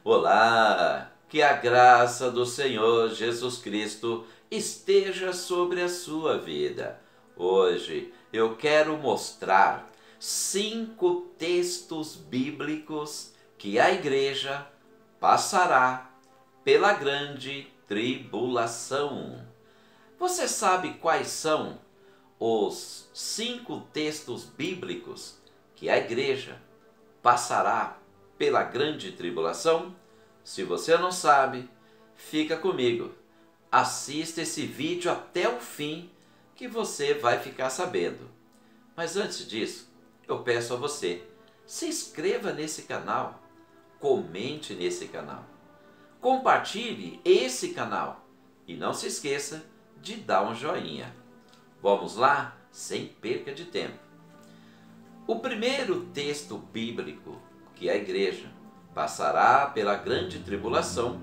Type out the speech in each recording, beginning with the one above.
Olá, que a graça do Senhor Jesus Cristo esteja sobre a sua vida. Hoje eu quero mostrar 5 textos bíblicos que a igreja passará pela grande tribulação. Você sabe quais são os 5 textos bíblicos que a igreja passará pela grande tribulação? Se você não sabe, fica comigo. Assista esse vídeo até o fim que você vai ficar sabendo. Mas antes disso, eu peço a você, se inscreva nesse canal, comente nesse canal, compartilhe esse canal e não se esqueça de dar um joinha. Vamos lá, sem perca de tempo. O primeiro texto bíblico que a igreja passará pela grande tribulação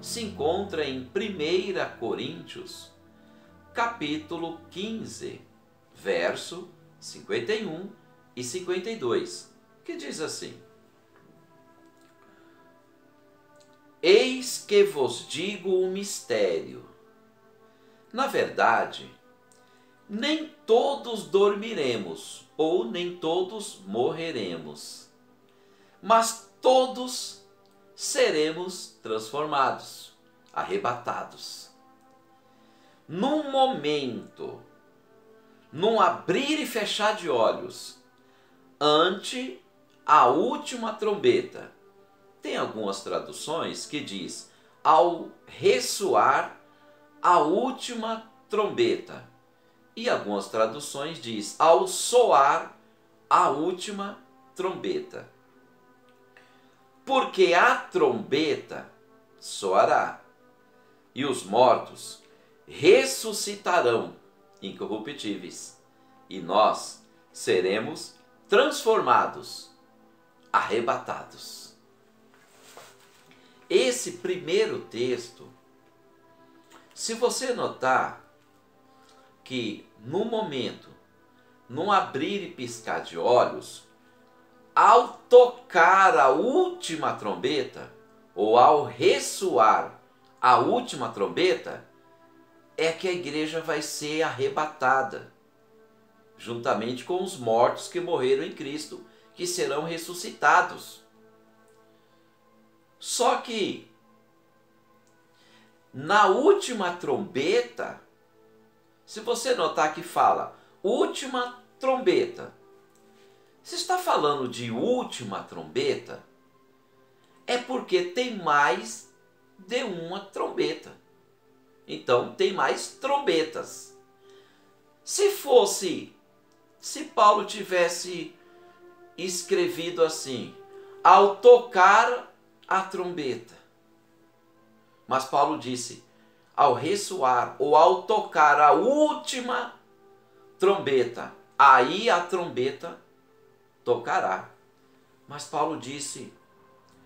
se encontra em 1 Coríntios, capítulo 15, verso 51 e 52, que diz assim: Eis que vos digo um mistério. Na verdade, nem todos dormiremos, ou nem todos morreremos, mas todos seremos transformados, arrebatados. Num momento, num abrir e fechar de olhos, ante a última trombeta. Tem algumas traduções que diz, ao ressoar a última trombeta. E algumas traduções diz, ao soar a última trombeta. Porque a trombeta soará, e os mortos ressuscitarão incorruptíveis, e nós seremos transformados, arrebatados. Esse primeiro texto, se você notar que no momento, num abrir e piscar de olhos, ao tocar a última trombeta, ou ao ressoar a última trombeta, é que a igreja vai ser arrebatada, juntamente com os mortos que morreram em Cristo, que serão ressuscitados. Só que, na última trombeta, se você notar que fala última trombeta, se está falando de última trombeta, é porque tem mais de uma trombeta. Então tem mais trombetas. Se Paulo tivesse escrevido assim, ao tocar a trombeta, mas Paulo disse, ao ressoar ou ao tocar a última trombeta, aí a trombeta tocará. Mas Paulo disse,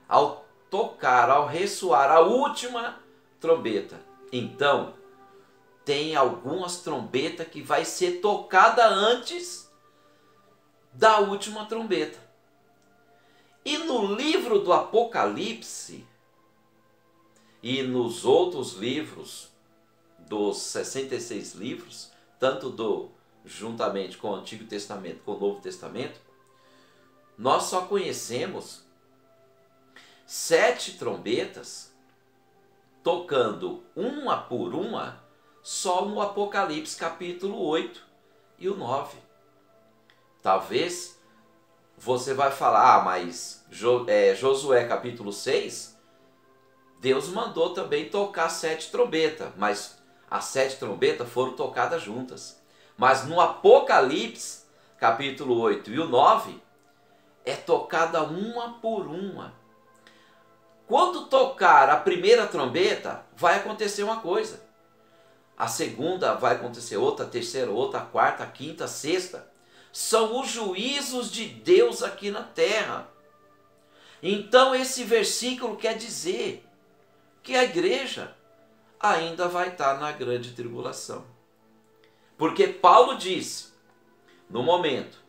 ao tocar, ao ressoar a última trombeta. Então, tem algumas trombetas que vai ser tocada antes da última trombeta. E no livro do Apocalipse, e nos outros livros, dos 66 livros, tanto juntamente com o Antigo Testamento com o Novo Testamento, nós só conhecemos 7 trombetas tocando uma por uma só no Apocalipse capítulo 8 e o 9. Talvez você vai falar, mas Josué capítulo 6, Deus mandou também tocar 7 trombetas, mas as 7 trombetas foram tocadas juntas. Mas no Apocalipse capítulo 8 e o 9, é tocada uma por uma. Quando tocar a primeira trombeta, vai acontecer uma coisa. A segunda vai acontecer outra, a terceira outra, a quarta, a quinta, a sexta. São os juízos de Deus aqui na terra. Então esse versículo quer dizer que a igreja ainda vai estar na grande tribulação. Porque Paulo disse, no momento,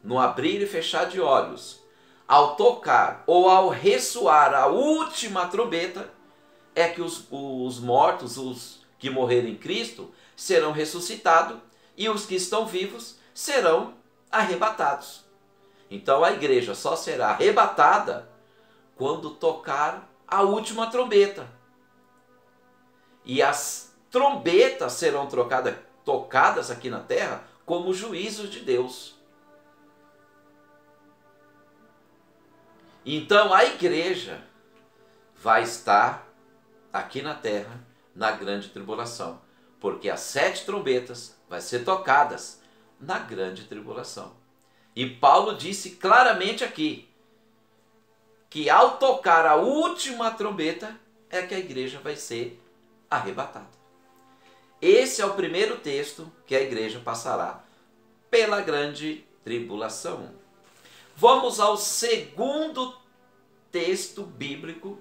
no abrir e fechar de olhos, ao tocar ou ao ressoar a última trombeta, é que os mortos, os que morreram em Cristo, serão ressuscitados e os que estão vivos serão arrebatados. Então a igreja só será arrebatada quando tocar a última trombeta. E as trombetas serão tocadas aqui na terra como juízos de Deus. Então a igreja vai estar aqui na terra na grande tribulação, porque as 7 trombetas vai ser tocadas na grande tribulação. E Paulo disse claramente aqui que ao tocar a última trombeta é que a igreja vai ser arrebatada. Esse é o primeiro texto que a igreja passará pela grande tribulação. Vamos ao segundo texto bíblico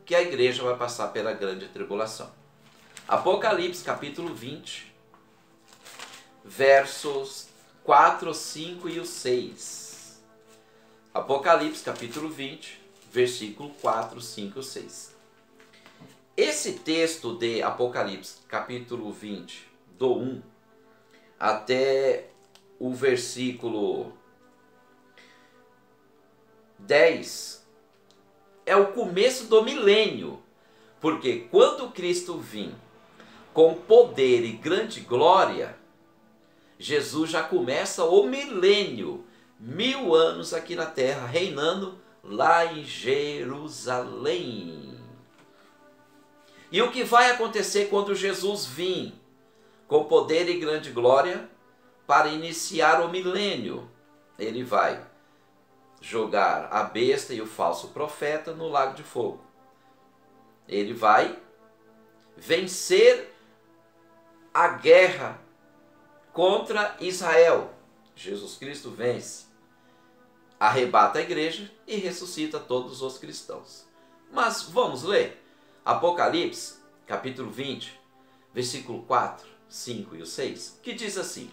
que a igreja vai passar pela grande tribulação. Apocalipse capítulo 20, versos 4, 5 e o 6. Apocalipse capítulo 20, versículo 4, 5 e 6. Esse texto de Apocalipse capítulo 20, do 1 até o versículo 10, é o começo do milênio, porque quando Cristo vir com poder e grande glória, Jesus já começa o milênio, 1000 anos aqui na terra, reinando lá em Jerusalém. E o que vai acontecer quando Jesus vir com poder e grande glória para iniciar o milênio? Ele vai jogar a besta e o falso profeta no lago de fogo. Ele vai vencer a guerra contra Israel. Jesus Cristo vence, arrebata a igreja e ressuscita todos os cristãos. Mas vamos ler Apocalipse, capítulo 20, versículo 4, 5 e o 6, que diz assim.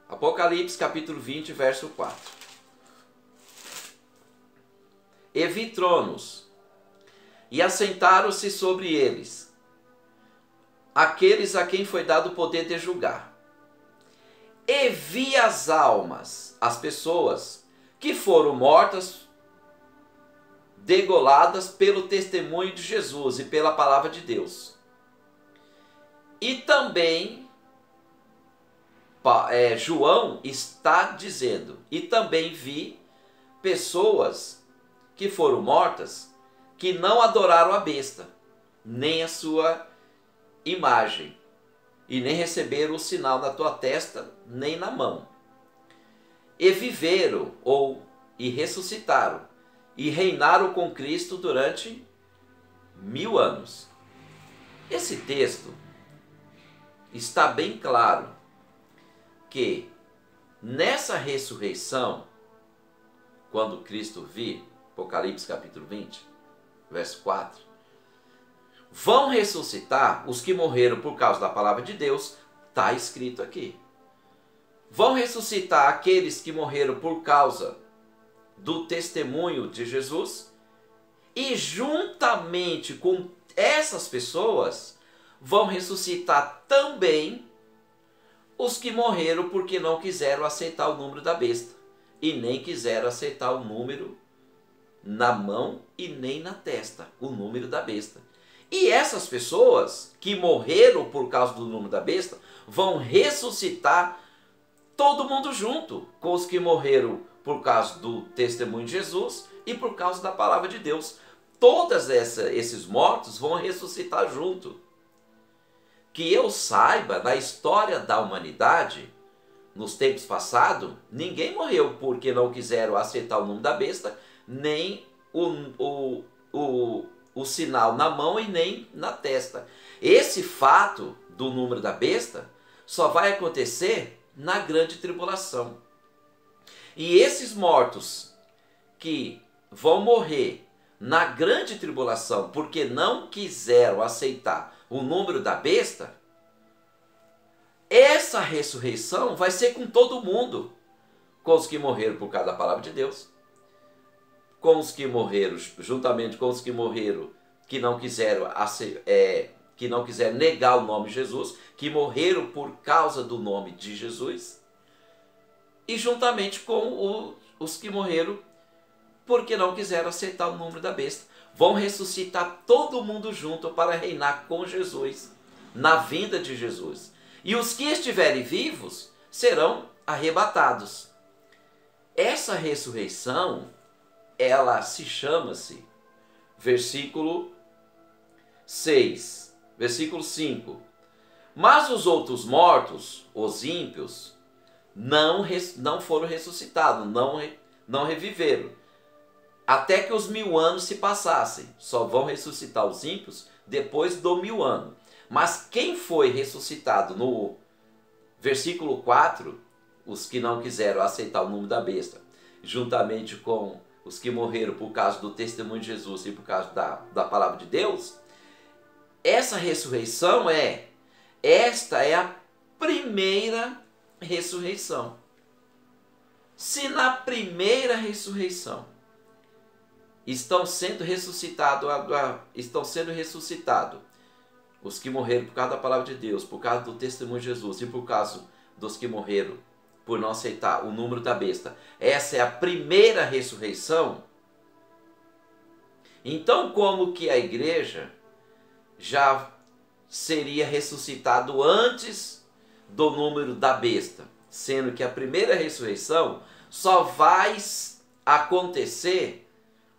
Apocalipse, capítulo 20, verso 4. E vi tronos, e assentaram-se sobre eles aqueles a quem foi dado o poder de julgar. E vi as almas, as pessoas que foram mortas, degoladas pelo testemunho de Jesus e pela palavra de Deus. E também, João está dizendo, e também vi pessoas que foram mortas, que não adoraram a besta, nem a sua imagem, e nem receberam o sinal na tua testa, nem na mão. E viveram, e ressuscitaram, e reinaram com Cristo durante 1000 anos. Esse texto está bem claro que nessa ressurreição, quando Cristo vir, Apocalipse capítulo 20, verso 4, vão ressuscitar os que morreram por causa da palavra de Deus, está escrito aqui. Vão ressuscitar aqueles que morreram por causa do testemunho de Jesus, e juntamente com essas pessoas vão ressuscitar também os que morreram porque não quiseram aceitar o número da besta, e nem quiseram aceitar o número na mão e nem na testa, o número da besta. E essas pessoas que morreram por causa do número da besta vão ressuscitar todo mundo junto com os que morreram por causa do testemunho de Jesus e por causa da palavra de Deus. Todos esses mortos vão ressuscitar junto. Que eu saiba, na história da humanidade, nos tempos passados, ninguém morreu porque não quiseram aceitar o nome da besta, nem o sinal na mão e nem na testa. Esse fato do número da besta só vai acontecer na grande tribulação. E esses mortos que vão morrer na grande tribulação porque não quiseram aceitar o número da besta, essa ressurreição vai ser com todo mundo, com os que morreram por causa da palavra de Deus, com os que morreram, juntamente com os que morreram, que não quiseram negar o nome de Jesus, que morreram por causa do nome de Jesus, e juntamente com os que morreram porque não quiseram aceitar o número da besta. Vão ressuscitar todo mundo junto para reinar com Jesus, na vinda de Jesus. E os que estiverem vivos serão arrebatados. Essa ressurreição, ela se chama-se, versículo 6, versículo 5. Mas os outros mortos, os ímpios, não foram ressuscitados, não reviveram, até que os 1000 anos se passassem. Só vão ressuscitar os ímpios depois do 1000 anos. Mas quem foi ressuscitado no versículo 4, os que não quiseram aceitar o número da besta, juntamente com os que morreram por causa do testemunho de Jesus e por causa da palavra de Deus, essa ressurreição esta é a primeira ressurreição. Se na primeira ressurreição estão sendo ressuscitados os que morreram por causa da palavra de Deus, por causa do testemunho de Jesus e por causa dos que morreram por não aceitar o número da besta, essa é a primeira ressurreição. Então, como que a igreja já seria ressuscitado antes do número da besta, sendo que a primeira ressurreição só vai acontecer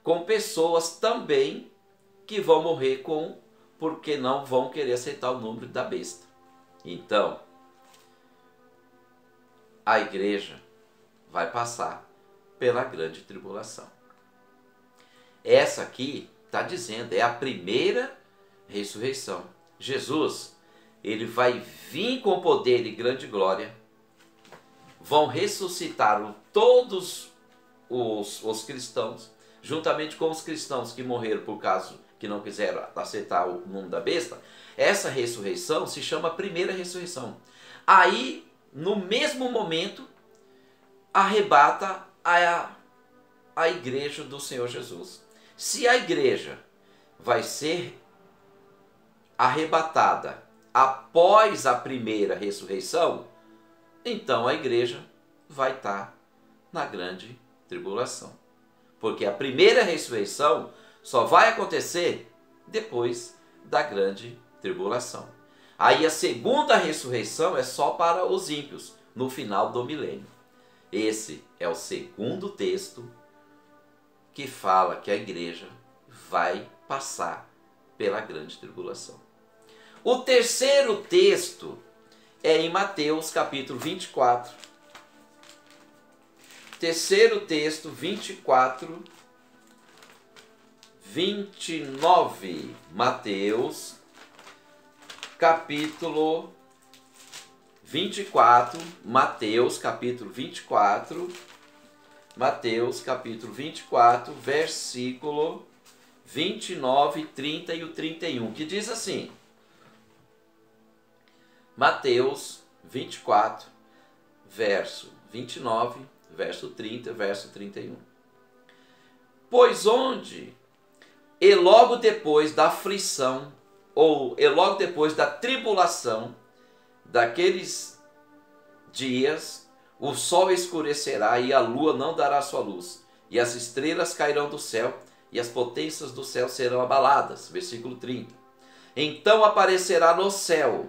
com pessoas também que vão morrer porque não vão querer aceitar o número da besta. Então, a igreja vai passar pela grande tribulação. Essa aqui está dizendo, é a primeira ressurreição. Jesus, ele vai vir com poder e grande glória, vão ressuscitar todos os cristãos, juntamente com os cristãos que morreram por causa que não quiseram aceitar o número da besta. Essa ressurreição se chama primeira ressurreição. Aí, no mesmo momento, arrebata a igreja do Senhor Jesus. Se a igreja vai ser arrebatada após a primeira ressurreição, então a igreja vai estar na grande tribulação. Porque a primeira ressurreição só vai acontecer depois da grande tribulação. Aí a segunda ressurreição é só para os ímpios, no final do milênio. Esse é o segundo texto que fala que a igreja vai passar pela grande tribulação. O terceiro texto é em Mateus capítulo 24. Terceiro texto, 24, 29. Mateus capítulo 24. Mateus capítulo 24. Mateus capítulo 24, versículo 29, 30 e o 31, que diz assim. Mateus 24, verso 29, verso 30, verso 31. Pois onde, e logo depois da aflição, e logo depois da tribulação, daqueles dias, o sol escurecerá e a lua não dará sua luz, e as estrelas cairão do céu, e as potências do céu serão abaladas. Versículo 30. Então aparecerá no céu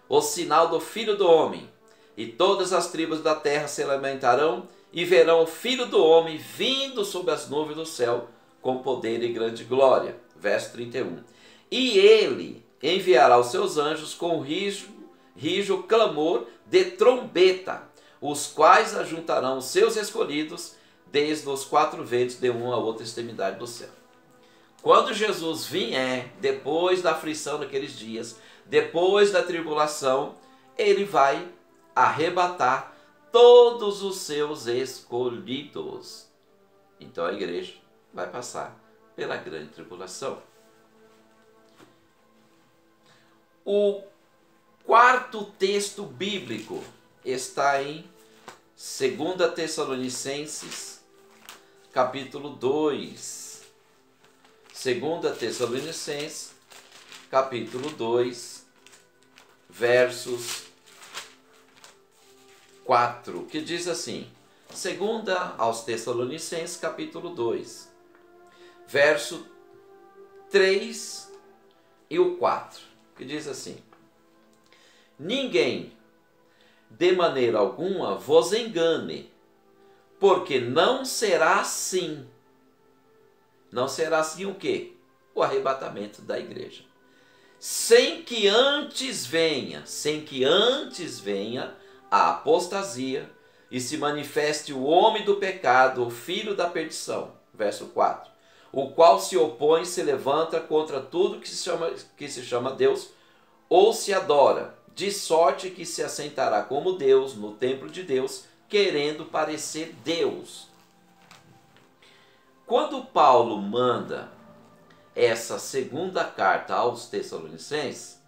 o sinal do Filho do Homem, e todas as tribos da terra se lamentarão, e verão o Filho do Homem vindo sobre as nuvens do céu, com poder e grande glória. Verso 31. E ele enviará os seus anjos com rijo clamor de trombeta, os quais ajuntarão os seus escolhidos desde os 4 ventos de uma a outra extremidade do céu. Quando Jesus vier, depois da aflição daqueles dias, depois da tribulação, ele vai arrebatar todos os seus escolhidos. Então a igreja vai passar pela grande tribulação. O quarto texto bíblico está em Segunda Tessalonicenses, capítulo 2. Segunda Tessalonicenses, capítulo 2, versos 4, que diz assim: segunda aos Tessalonicenses, capítulo 2, verso 3 e o 4, que diz assim: ninguém de maneira alguma vos engane, porque não será assim. Não será assim o quê? O arrebatamento da igreja. Sem que antes venha a apostasia e se manifeste o homem do pecado, o filho da perdição. Verso 4. O qual se opõe e se levanta contra tudo que se chama Deus ou se adora, de sorte que se assentará como Deus no templo de Deus, querendo parecer Deus. Quando Paulo manda essa segunda carta aos Tessalonicenses,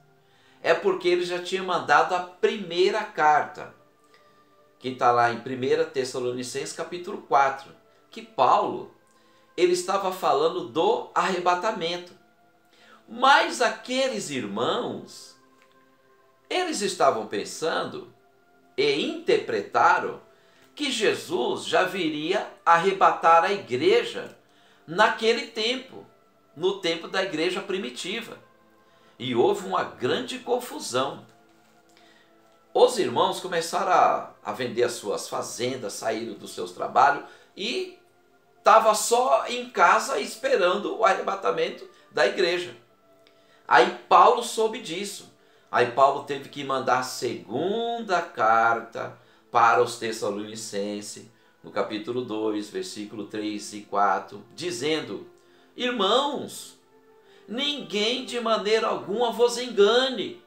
é porque ele já tinha mandado a primeira carta, que está lá em 1 Tessalonicenses capítulo 4, que Paulo ele estava falando do arrebatamento. Mas aqueles irmãos, eles estavam pensando e interpretaram que Jesus já viria arrebatar a igreja naquele tempo, no tempo da igreja primitiva. E houve uma grande confusão. Os irmãos começaram a vender as suas fazendas, saíram dos seus trabalhos e estavam só em casa esperando o arrebatamento da igreja. Aí Paulo soube disso. Aí Paulo teve que mandar a segunda carta para os Tessalonicenses, no capítulo 2, versículo 3 e 4, dizendo: irmãos, ninguém de maneira alguma vos engane,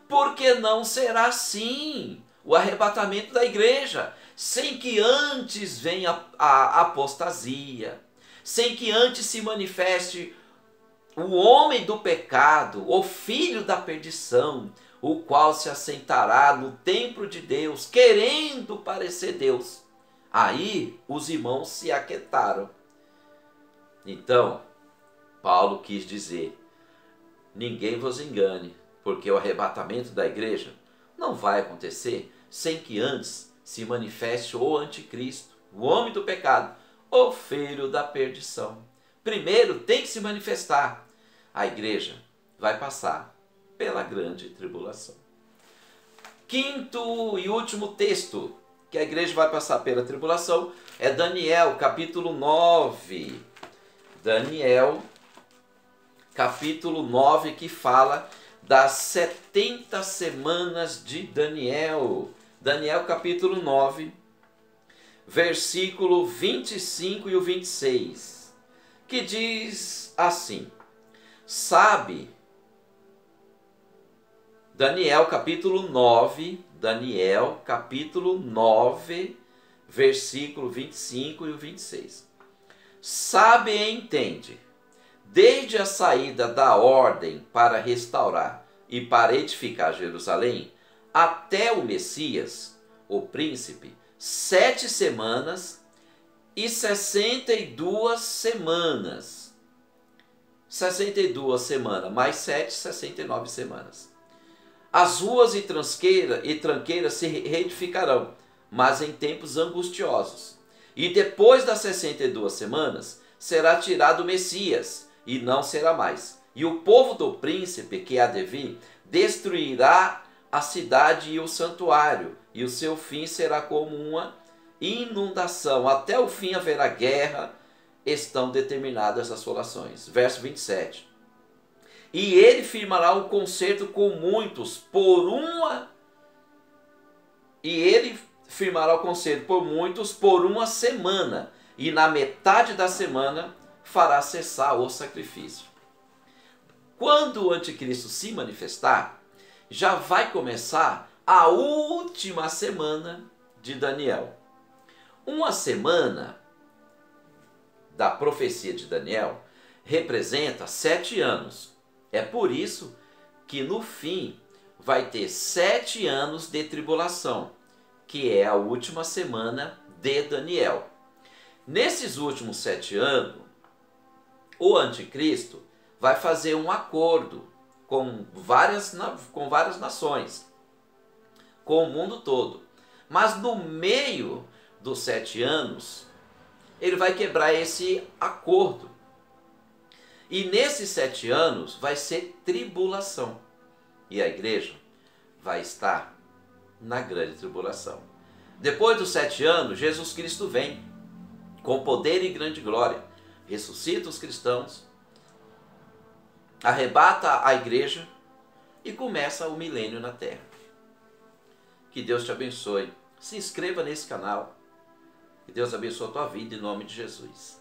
porque não será assim o arrebatamento da igreja, sem que antes venha a apostasia, sem que antes se manifeste o homem do pecado, o filho da perdição, o qual se assentará no templo de Deus, querendo parecer Deus. Aí os irmãos se aquietaram. Então, Paulo quis dizer: ninguém vos engane, porque o arrebatamento da igreja não vai acontecer sem que antes se manifeste o anticristo, o homem do pecado, o filho da perdição. Primeiro tem que se manifestar. A igreja vai passar pela grande tribulação. Quinto e último texto que a igreja vai passar pela tribulação é Daniel, capítulo 9. Daniel, capítulo 9, que fala das 70 semanas de Daniel. Daniel, capítulo 9, versículo 25 e o 26, que diz assim: sabe, Daniel, capítulo 9, versículo 25 e o 26. Sabe e entende, desde a saída da ordem para restaurar e para edificar Jerusalém, até o Messias, o príncipe, 7 semanas e 62 semanas. 62 semanas, mais 7, 69 semanas. As ruas e tranqueiras se reedificarão, mas em tempos angustiosos. E depois das 62 semanas, será tirado o Messias, e não será mais. E o povo do príncipe que há de vir destruirá a cidade e o santuário, e o seu fim será como uma inundação. Até o fim haverá guerra, estão determinadas as assolações. Verso 27. E ele firmará um concerto com muitos por uma semana, e na metade da semana fará cessar o sacrifício. Quando o anticristo se manifestar, já vai começar a última semana de Daniel. Uma semana da profecia de Daniel representa 7 anos. É por isso que no fim vai ter 7 anos de tribulação, que é a última semana de Daniel. Nesses últimos 7 anos, o anticristo vai fazer um acordo com várias nações, com o mundo todo. Mas no meio dos 7 anos, ele vai quebrar esse acordo. E nesses 7 anos vai ser tribulação. E a igreja vai estar na grande tribulação. Depois dos 7 anos, Jesus Cristo vem com poder e grande glória, ressuscita os cristãos, arrebata a igreja e começa o milênio na terra. Que Deus te abençoe. Se inscreva nesse canal. Que Deus abençoe a tua vida em nome de Jesus.